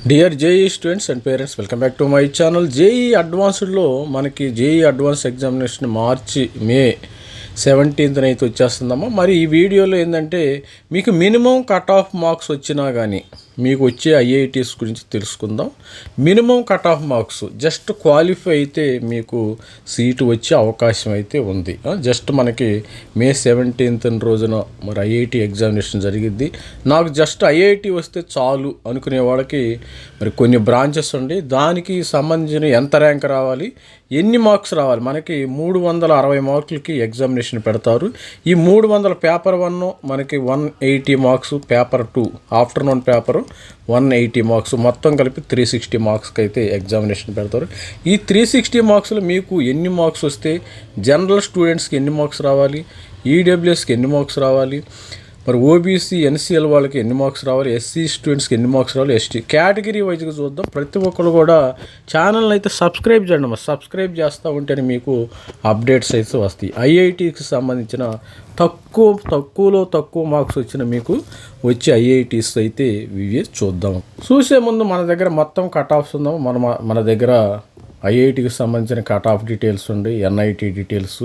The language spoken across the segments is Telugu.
Dear JEE students and parents, welcome back to my channel. JEE అడ్వాన్స్డ్లో మనకి జేఈ అడ్వాన్స్ ఎగ్జామినేషన్ మే 17th అయితే వచ్చేస్తుందమ్మా. మరి ఈ వీడియోలో ఏంటంటే మీకు మినిమం కట్ ఆఫ్ మార్క్స్ వచ్చినా కానీ మీకు వచ్చే ఐఐటీస్ గురించి తెలుసుకుందాం. Minimum cut off marks just qualify అయితే మీకు సీటు వచ్చే అవకాశం అయితే ఉంది. జస్ట్ మనకి మే 17th రోజున మరి ఐఐటి ఎగ్జామినేషన్ జరిగిద్ది. నాకు జస్ట్ ఐఐటి వస్తే చాలు అనుకునే వాళ్ళకి మరి కొన్ని బ్రాంచెస్ ఉండి దానికి సంబంధించిన ఎంత ర్యాంక్ రావాలి, ఎన్ని మార్క్స్ రావాలి. మనకి 360 మార్కులకి ఎగ్జామినేషన్ పెడతారు. ఈ 300 పేపర్ 1 మనకి 180 marks, paper 2 afternoon paper 180 marks, మొత్తం కలిపి 360 మార్క్స్కి అయితే ఎగ్జామినేషన్ పెడతారు. ఈ 360 మార్క్స్లో మీకు ఎన్ని మార్క్స్ వస్తే, జనరల్ స్టూడెంట్స్కి ఎన్ని మార్క్స్ రావాలి, ఈడబ్ల్యూఎస్కి ఎన్ని మార్క్స్ రావాలి, మరి ఓబీసీ ఎన్సీఎల్ వాళ్ళకి ఎన్ని మార్క్స్ రావాలి, ఎస్సీ స్టూడెంట్స్కి ఎన్ని మార్క్స్ రావాలి, ఎస్టీ కేటగిరీ వైజ్గా చూద్దాం. ప్రతి ఒక్కరు కూడా ఛానల్ని అయితే సబ్స్క్రైబ్ చేయండి. సబ్స్క్రైబ్ చేస్తూ ఉంటేనే మీకు అప్డేట్స్ అయితే వస్తాయి. ఐఐటీకి సంబంధించిన తక్కువ మార్క్స్ వచ్చిన మీకు వచ్చే ఐఐటీస్ అయితే ఇవి చూద్దాం. చూసే ముందు మన దగ్గర మొత్తం కట్ ఆఫ్స్ ఉందాం. మన దగ్గర ఐఐటీకి సంబంధించిన కట్ ఆఫ్ డీటెయిల్స్ ఉండి, ఎన్ఐటీ డీటెయిల్స్,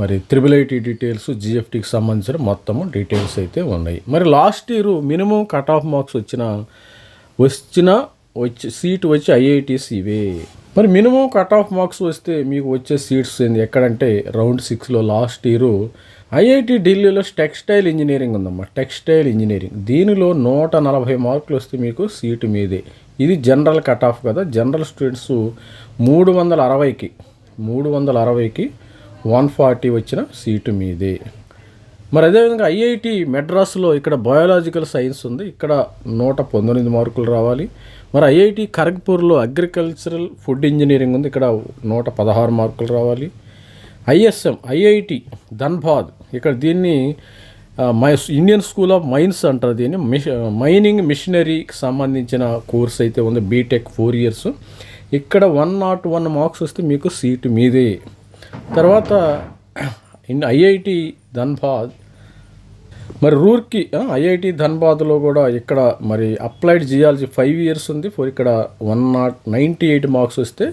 మరి IIIT డీటెయిల్స్, జిఎఫ్టీకి సంబంధించిన మొత్తము డీటెయిల్స్ అయితే ఉన్నాయి. మరి last year minimum cut off marks వచ్చి సీట్ వచ్చి ఐఐటీస్ ఇవే. మరి మినిమం కట్ ఆఫ్ మార్క్స్ వస్తే మీకు వచ్చే సీట్స్ ఏంది ఎక్కడంటే రౌండ్ 6లో లాస్ట్ ఇయర్ ఐఐటి ఢిల్లీలో టెక్స్టైల్ ఇంజనీరింగ్ ఉందమ్మా. టెక్స్టైల్ ఇంజనీరింగ్ దీనిలో 140 మార్కులు వస్తే మీకు సీటు మీదే. ఇది జనరల్ కట్ ఆఫ్ కదా. జనరల్ స్టూడెంట్స్ 360కి 140 వచ్చిన సీటు మీదే. మరి అదేవిధంగా ఐఐటి మెడ్రాస్లో ఇక్కడ బయాలజికల్ సైన్స్ ఉంది. ఇక్కడ 119 మార్కులు రావాలి. మరి ఐఐటి ఖరగ్పూర్లో అగ్రికల్చరల్ ఫుడ్ ఇంజనీరింగ్ ఉంది. ఇక్కడ 116 మార్కులు రావాలి. ఐఐటి ధన్బాద్, ఇక్కడ దీన్ని ఇండియన్ స్కూల్ ఆఫ్ మైన్స్ అంటారు. దీన్ని మైనింగ్ మిషనరీకి సంబంధించిన కోర్స్ అయితే ఉంది. BTech 4 years. ఇక్కడ 101 మార్క్స్ వస్తే మీకు సీటు మీదే. తర్వాత ఐఐటి ధన్బాద్, మరి రూర్కీ ఐఐటి ధన్బాద్లో కూడా ఇక్కడ మరి అప్లైడ్ జియాలజీ 5 years ఉంది. ఇక్కడ 198 మార్క్స్ వస్తే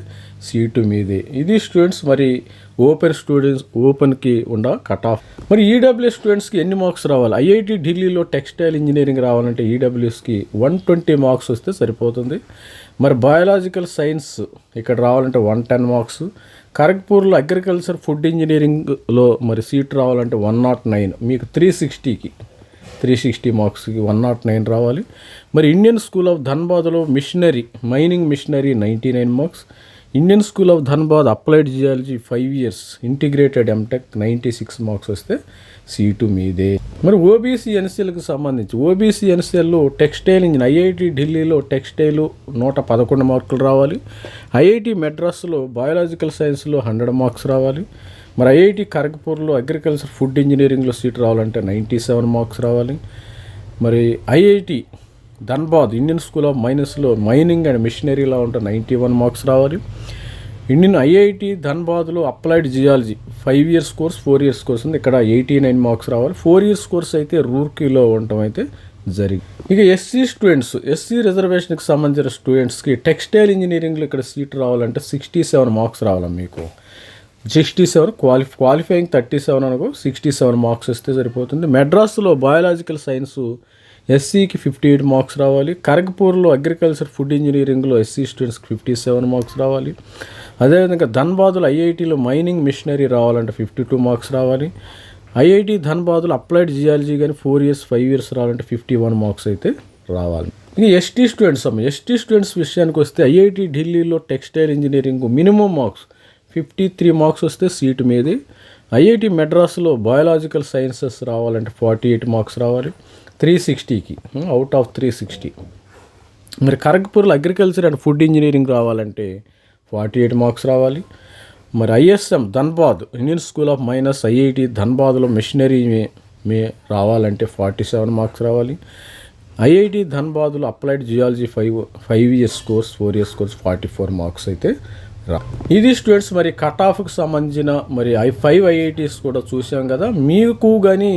సీటు మీదే. ఇది స్టూడెంట్స్ మరి ఓపెన్కి ఉండ కట్ ఆఫ్. మరి ఈడబ్ల్యూఎస్ స్టూడెంట్స్కి ఎన్ని మార్క్స్ రావాలి? ఐఐటి ఢిల్లీలో టెక్స్టైల్ ఇంజనీరింగ్ రావాలంటే ఈడబ్ల్యూఎస్కి 120 మార్క్స్ వస్తే సరిపోతుంది. మరి బయాలజికల్ సైన్స్ ఇక్కడ రావాలంటే 110 మార్క్స్. ఖరగ్పూర్లో అగ్రికల్చర్ ఫుడ్ ఇంజనీరింగ్లో మరి సీట్ రావాలంటే 109, మీకు 360 మార్క్స్కి 109 రావాలి. మరి ఇండియన్ స్కూల్ ఆఫ్ ధన్బాద్లో mining machinery 99 marks. Indian school of Dhanbad applied geology 5 years integrated MTech 96 marks వస్తే సీటు మీదే. మరి ఓబీసీ ఎన్సీఎల్కి సంబంధించి ఓబీసీ ఎన్సీఎల్లో టెక్స్టైల్ ఇంజిన్ ఐఐటి ఢిల్లీలో టెక్స్టైల్ 111 మార్కులు రావాలి. ఐఐటి మెడ్రాస్లో బయాలజికల్ సైన్స్లో 100 మార్క్స్ రావాలి. మరి ఐఐటి ఖరగ్పూర్లో అగ్రికల్చర్ ఫుడ్ ఇంజనీరింగ్లో సీట్ రావాలంటే 97 మార్క్స్ రావాలి. మరి IIT Dhanbad Indian school of మైన్స్లో మైనింగ్ అండ్ మిషనరీలో ఉంటే 91 మార్క్స్ రావాలి. ఐఐటి ధన్బాద్లో applied geology 5 years course, 4 years course ఉంది. ఇక్కడ 89 మార్క్స్ రావాలి. 4 years కోర్స్ అయితే రూర్కీలో ఉండటం అయితే జరిగింది. ఇక ఎస్సీ రిజర్వేషన్కి సంబంధించిన స్టూడెంట్స్కి టెక్స్టైల్ ఇంజనీరింగ్లో ఇక్కడ సీట్ రావాలంటే 67 మార్క్స్ రావాలి. మీకు 67 క్వాలిఫైయింగ్ 37 అనుకో, 67 మార్క్స్ వస్తే సరిపోతుంది. మెడ్రాస్లో బయాలజికల్ సైన్స్ ఎస్సీకి 58 మార్క్స్ రావాలి. ఖరగ్పూర్లో అగ్రికల్చర్ ఫుడ్ ఇంజనీరింగ్లో ఎస్సీ స్టూడెంట్స్కి 57 మార్క్స్ రావాలి. అదేవిధంగా ధన్బాద్లో ఐఐటీలో మైనింగ్ మిషనరీ రావాలంటే 52 మార్క్స్ రావాలి. ఐఐటి ధన్బాద్లో అప్లైడ్ జియాలజీ కానీ 4 years 5 years రావాలంటే 51 మార్క్స్ అయితే రావాలి. ఇక ఎస్టీ స్టూడెంట్స్ విషయానికి వస్తే ఐఐటి ఢిల్లీలో textile engineering minimum marks 53 marks వస్తే సీటు మీదే. ఐఐటి మెడ్రాస్లో బయాలజికల్ సైన్సెస్ రావాలంటే 48 మార్క్స్ రావాలి 360కి, అవుట్ ఆఫ్ 360. మరి ఖరగ్పూర్లో అగ్రికల్చర్ అండ్ ఫుడ్ ఇంజనీరింగ్ రావాలంటే 48 మార్క్స్ రావాలి. మరి ISM Dhanbad Indian school of mines IIT ధన్బాద్లో మిషనరీ రావాలంటే 47 మార్క్స్ రావాలి. ఐఐటి ధన్బాద్లో applied geology 5 years course, 4 years course 44 marks అయితే ఇది స్టూడెంట్స్. మరి కట్ ఆఫ్కి సంబంధించిన మరి 5 ఐఐటీస్ కూడా చూసాం కదా. మీకు కానీ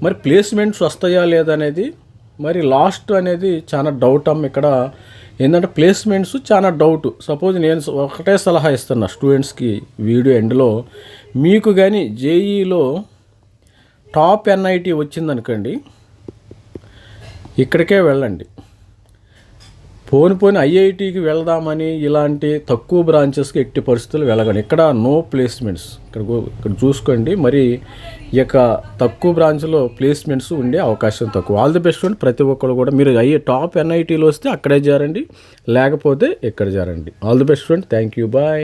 మరి ప్లేస్మెంట్స్ వస్తాయా లేదనేది మరి లాస్ట్ అనేది చాలా డౌట్ ఇక్కడ ఏంటంటే ప్లేస్మెంట్స్ చాలా డౌట్. సపోజ్ నేను ఒకటే సలహా ఇస్తున్నా స్టూడెంట్స్కి వీడియో ఎండ్లో, మీకు కానీ జేఈలో టాప్ ఎన్ఐటి వచ్చిందనుకోండి, ఇక్కడికే వెళ్ళండి. పోని ఐఐటికి వెళ్దామని ఇలాంటి తక్కువ బ్రాంచెస్కి ఎట్టి పరిస్థితులు వెళ్ళకండి. ఇక్కడ నో ప్లేస్మెంట్స్. ఇక్కడ చూసుకోండి. మరి ఇక తక్కువ బ్రాంచ్లో ప్లేస్మెంట్స్ ఉండే అవకాశం తక్కువ. ఆల్ ది బెస్ట్ అండి ప్రతి ఒక్కరు కూడా. మీరు టాప్ ఎన్ఐటీలో వస్తే అక్కడే చేరండి, లేకపోతే ఇక్కడ చేరండి. All the best friend. Thank you. Bye.